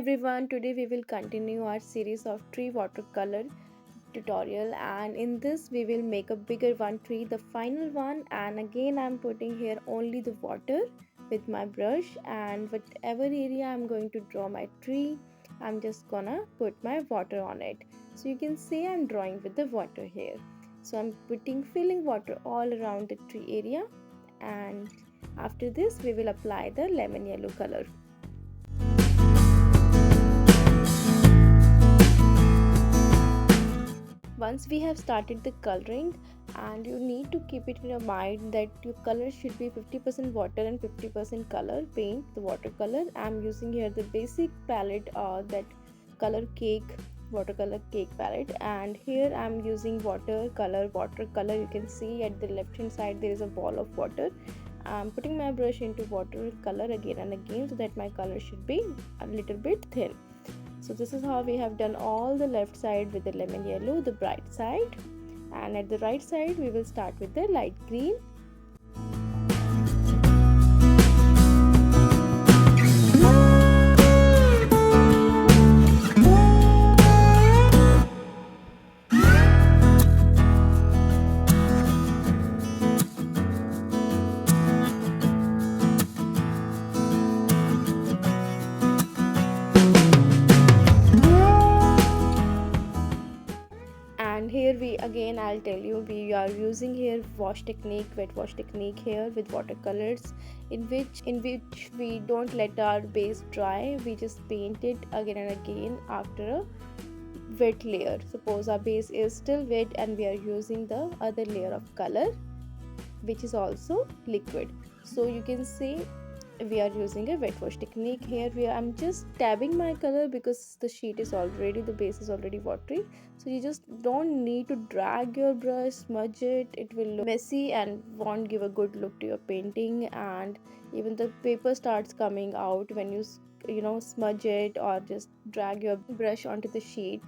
everyone, today we will continue our series of tree watercolor tutorial, and in this we will make a bigger one tree, the final one. And again I'm putting here only the water with my brush, and whatever area I'm going to draw my tree, I'm just gonna put my water on it. So you can see I'm drawing with the water here. So I'm filling water all around the tree area, and after this we will apply the lemon yellow color. Once we have started the coloring, and you need to keep it in your mind that your color should be 50% water and 50% color paint, the watercolor. I'm using here the basic palette, that color cake watercolor cake palette, and here I'm using watercolor. You can see at the left hand side there is a ball of water. I'm putting my brush into watercolor again and again so that my color should be a little bit thin. So this is how we have done all the left side with the lemon yellow, the bright side, and at the right side we will start with the light green. And here I'll tell you, we are using here wet wash technique here with watercolors, in which we don't let our base dry, we just paint it again and again after a wet layer. Suppose our base is still wet and we are using the other layer of color which is also liquid. So you can see we are using a wet wash technique here. I'm just dabbing my color because the base is already watery. So you just don't need to drag your brush, smudge it. It will look messy and won't give a good look to your painting, and even the paper starts coming out when you smudge it or just drag your brush onto the sheet.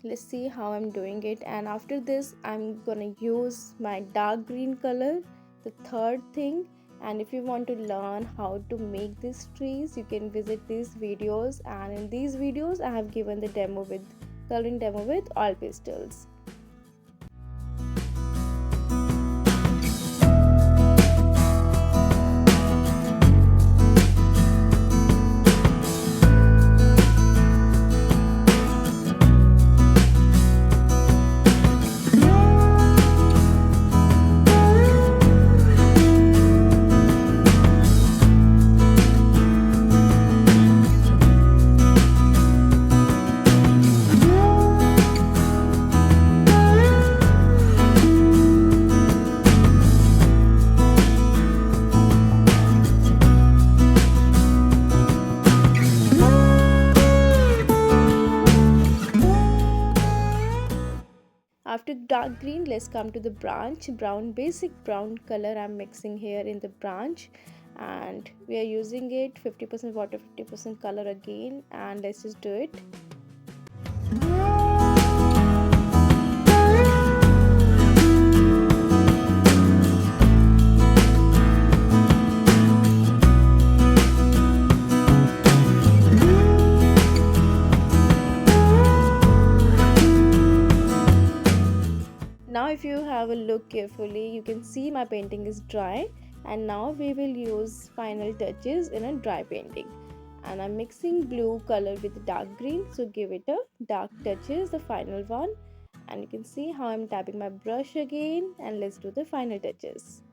Let's see how I'm doing it. And after this I'm gonna use my dark green color, the third thing. And if you want to learn how to make these trees, you can visit these videos, and in these videos I have given the coloring demo with all pastels. After dark green, let's come to the branch. Basic brown color I'm mixing here in the branch, and we are using it 50% water, 50% color again, and let's just do it. Now if you have a look carefully, you can see my painting is dry, and now we will use final touches in a dry painting. And I'm mixing blue color with dark green, so give it a dark touches, the final one. And you can see how I'm tapping my brush again, and let's do the final touches.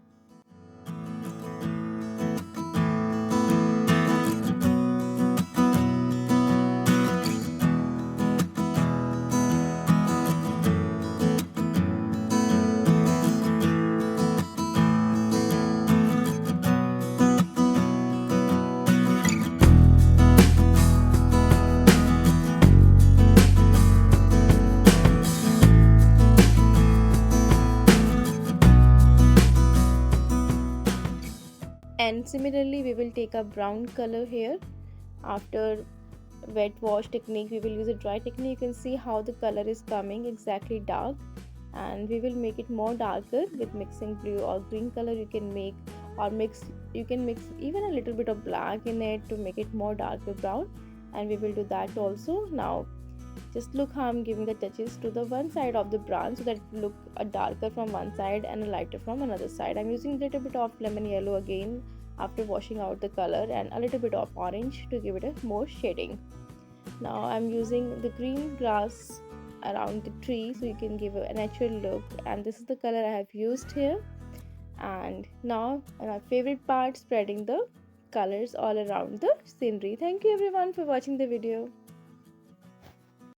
And similarly we will take a brown color here. After wet wash technique we will use a dry technique. You can see how the color is coming exactly dark, and we will make it more darker with mixing blue or green color. You can make or mix you can mix even a little bit of black in it to make it more darker brown, and we will do that also. Now just look how I'm giving the touches to the one side of the brown so that it look a darker from one side and a lighter from another side. I'm using a little bit of lemon yellow again after washing out the color, and a little bit of orange to give it a more shading. Now I'm using the green grass around the tree so you can give a natural look, and this is the color I have used here. And now my favorite part, spreading the colors all around the scenery. Thank you everyone for watching the video.